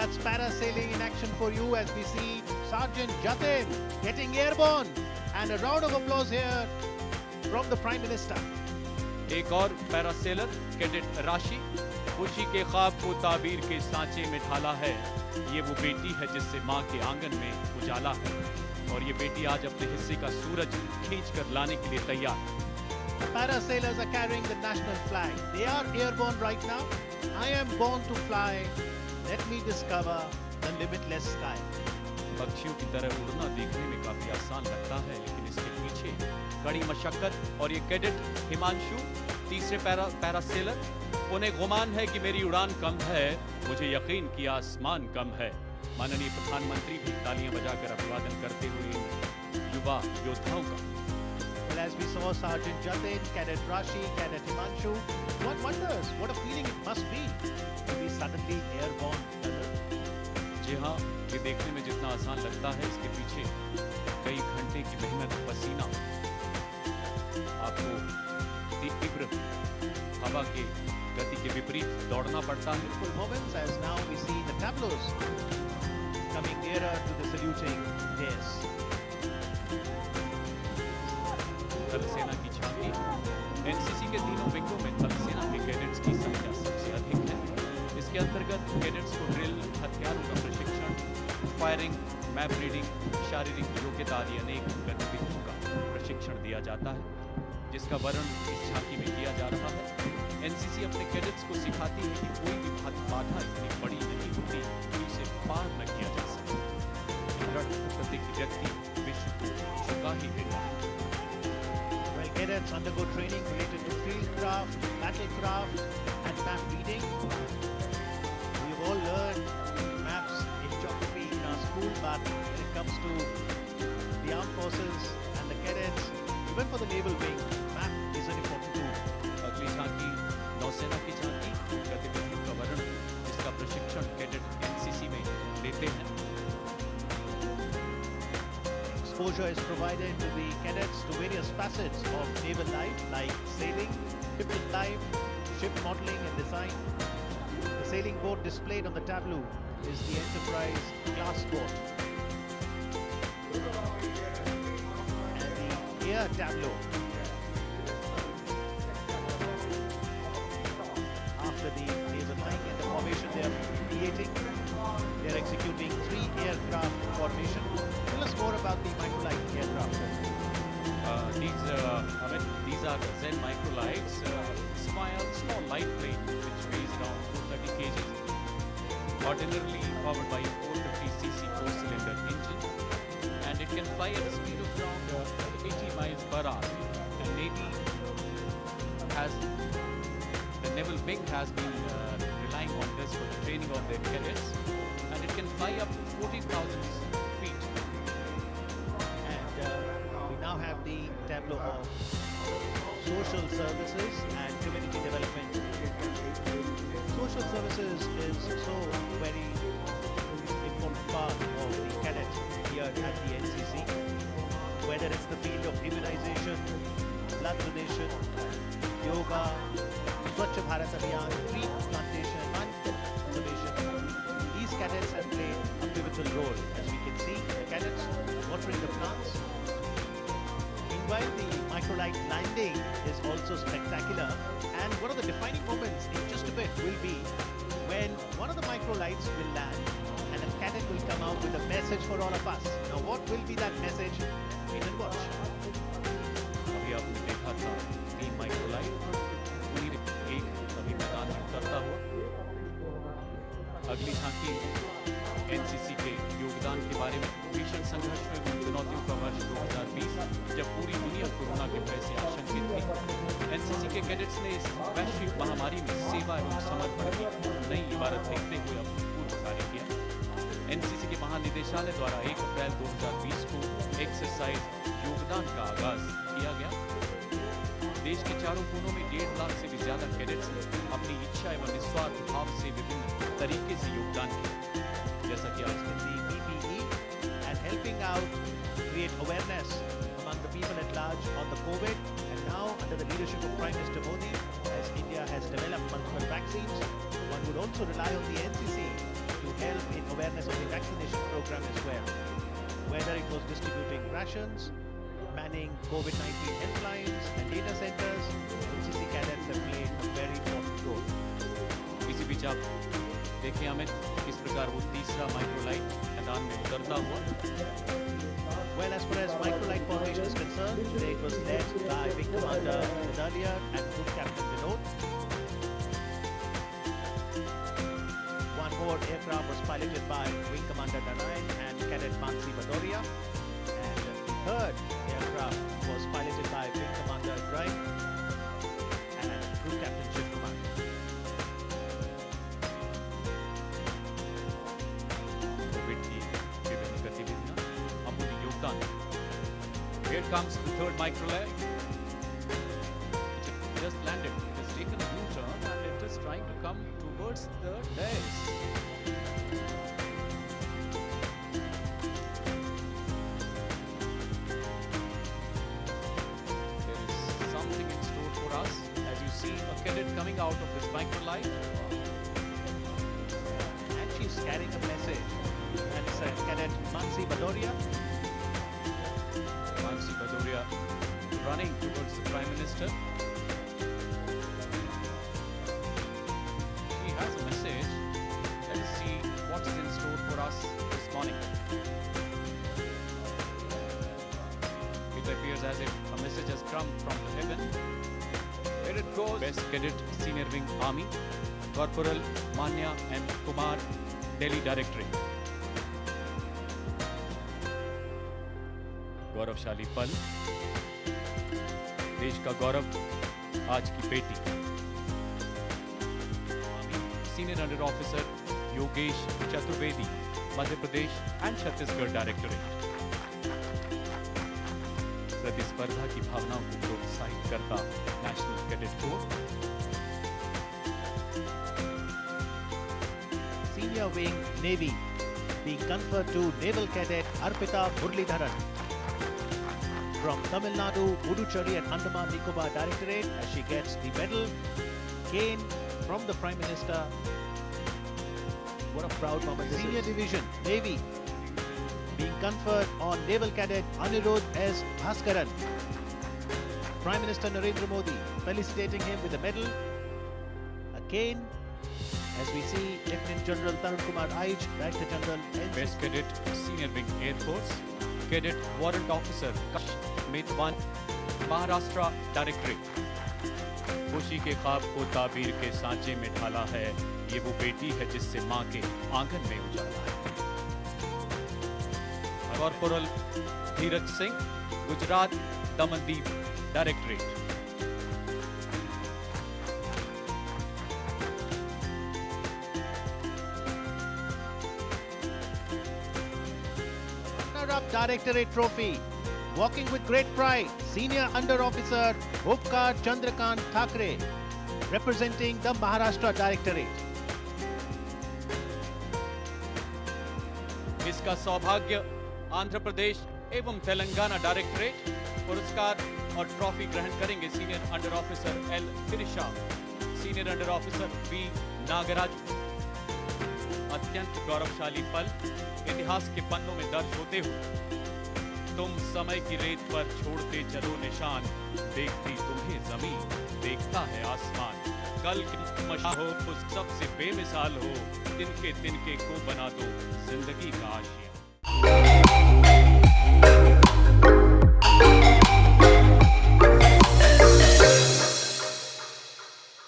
That's parasailing in action for you as we see Sergeant Jatin getting airborne. And a round of applause here from the Prime Minister. एक और पैरासेलर cadet राशि खुशी के ख्वाब को ताबीर के सांचे में ढाला है। ये वो बेटी है जिससे माँ के आंगन में उजाला है और ये बेटी आज अपने हिस्से का सूरज खींच कर लाने के लिए तैयार है। Parasailers are carrying the national flag. They are airborne right now. I am born to fly. Let me discover the limitless sky. पक्षियों की तरह उड़ना देखने में काफी आसान लगता है, लेकिन इसके पीछे कड़ी मशक्कत और ये कैडेट हिमांशु तीसरे पैरासेलर, उन्हें गुमान है कि मेरी उड़ान कम है, मुझे यकीन कि आसमान कम है। माननीय प्रधानमंत्री भी तालियां बजाकर अभिवादन करते हुए इन युवा योद्धाओं का। Well, as we saw Sergeant Jatin, Cadet Rashi, Cadet Himanshu, one wonders what a feeling it must be to be suddenly airborne. जी हाँ, ये देखने में जितना आसान लगता है, इसके पीछे कई घंटे की मेहनत, पसीना, आपको तीव्र हवा के गति के विपरीत दौड़ना पड़ता है। Beautiful moments as now we see the tableaus coming nearer to the saluting dais. थल सेना की झांकी। एनसीसी के तीनों विंगों में थल सेना के कैडेट्स की संख्या सबसे अधिक है। इसके अंतर्गत कैडेट्स को ड्रिल, हथियारों का प्रशिक्षण, फायरिंग, मैप रीडिंग, शारीरिक योग्यता आदि अनेक गतिविधियों का प्रशिक्षण दिया जाता है, जिसका वर्णन इस झांकी में किया जा रहा है। एनसीसी अपने कैडेट्स को सिखाती है कि कोई भी बाधा इतनी बड़ी नहीं होती कि उसे पार न किया जा सके। दृढ़ प्रतिज्ञ व्यक्ति विश्व को झुका ही देता है। Well, cadets undergo training related to fieldcraft, battlecraft, and map reading. We've all learned maps in geography in our school, but when it comes to the armed forces and the cadets, even for the naval wing, map is an important tool. अगली झांकी नौसेना की झांकी, गतिविधियों का वर्णन जिसका प्रशिक्षण कैडेट एनसीसी में लेते हैं। Exposure is provided to the cadets to various facets of naval life like sailing, shipbuilding life, ship modeling and design. The sailing boat displayed on the tableau is the Enterprise class boat. And the air tableau. After the naval line and the formation they are creating, they are executing 3 aircraft formation. Tell us more about the microlight aircraft. These are the Zen microlights, small light plane which weighs around 230 kg, ordinarily powered by a 450cc 4-cylinder engine, and it can fly at a speed of around 80 miles per hour. The naval wing has been relying on this for the training of their cadets, and it can fly up to 14,000 feet. And we now have the tableau of social services and community development. Social services is so very important part of the cadet here at the NCC. Whether it's the field of immunization, blood donation, yoga, Swachh Bharat Abhiyan, tree plantation, conservation. These cadets have played a pivotal role. As we can see, the cadets watering the plants. Meanwhile, the microlight landing is also spectacular, and one of the defining moments in just a bit will be when one of the microlights will land and a cadet will come out with a message for all of us. Now, what will be that message? Wait and watch. अभी आपने देखा था 3 microlight पूरी एक कभी मैदान में उतरता हुआ। अगली झांकी एनसीसी के योगदान के बारे में। भीषण संघर्ष में उन चुनौतियों का वर्ष 2020 जब पूरी दुनिया कोरोना के भय से आशंकित थी। एनसीसी के कैडेट्स ने इस वैश्विक महामारी में सेवा एवं समर्पण की नई इबारत देखते हुए अभूतपूर्व कार्य किया। एनसीसी के महानिदेशालय द्वारा 1 अप्रैल 2020 को एक्सरसाइज योगदान का आगाज किया गया। देश के चारों कोनों में 1.5 लाख से भी ज्यादा कैडेट्स ने अपनी इच्छा एवं निस्वार्थ भाव से विभिन्न तरीके से योगदान किया। जैसा कि आज the PPE and helping out create awareness among the people at large on the COVID, and now under the leadership of Prime Minister Modi, as India has developed multiple vaccines, one would also rely on the NCC to help in awareness of the vaccination program as well. Whether it was distributing rations, manning COVID-19 helplines and data centers, NCC cadets have played a very important role. इसी बीच आप देखिए अमित किस प्रकार वो तीसरा microlight मैदान में उतरता हुआ। Well, as far as microlight formation is concerned, today it was led by Wing Commander Medalia and Group Captain Vinod. One more aircraft was piloted by Wing Commander Narayan and Cadet Mansi Bhadoria. And the third aircraft was piloted by Wing Commander Wright and Group Captain Shiv Kumar. Covid की विभिन्न गतिविधियां, अमूल्य योगदान। Here comes the third microlight. It just landed. It has taken a U-turn and it is trying to come towards the dais. There is something in store for us. As you see, a cadet coming out of this microlight. And she's carrying a message. And it's Cadet Mansi Bhadoria. Mansi Bhadoria running towards the Prime Minister. He has a message. Let us see what's in store for us this morning. It appears as if a message has come from the heaven. Here it goes. Best Cadet Senior Wing Army, Corporal Manya M. Kumar, Delhi Directorate. गौरवशाली पल, देश का गौरव, आज की बेटी। Senior under officer Yogesh Chaturvedi, Madhya Pradesh and Chhattisgarh directorate. प्रतिस्पर्धा की भावनाओं को प्रोत्साहित करता national cadet corps. Senior Wing Navy being conferred to Naval Cadet Arpita Muralidharan from Tamil Nadu, Puducherry and Andaman Nicobar Directorate as she gets the medal cane from the Prime Minister. What a proud moment. Senior Division Navy being conferred on Naval Cadet Anirudh S. Bhaskaran. Prime Minister Narendra Modi felicitating him with a medal, a cane. As we see, Lieutenant General Tarun Kumar Aij, Director General NCC. Best Cadet Senior Wing Air Force, Cadet Warrant Officer मेजबान Maharashtra directorate. खुशी के ख्वाब को ताबीर के सांचे में ढाला है, ये वो बेटी है जिससे मां के आंगन में उजाला है। Corporal Dheeraj Singh, Gujarat Damandeep directorate. Runner-up Directorate Trophy. Walking with great pride, Senior Under Officer Upkar Chandrakant Thakre, representing the Maharashtra Directorate. इसका सौभाग्य आंध्र प्रदेश एवं तेलंगाना डायरेक्टरेट। पुरस्कार और ट्रॉफी ग्रहण करेंगे senior under officer L Firisha, senior under officer B Nagaraj. अत्यंत गौरवशाली पल इतिहास के पन्नों में दर्ज होते हुए तुम समय की रेत पर छोड़ते चलो निशान, देखती तुम्हें जमीन, देखता है आसमान। कल की मशा हो, सबसे बेमिसाल हो, तिनके तिनके को बना दो जिंदगी का आशियां।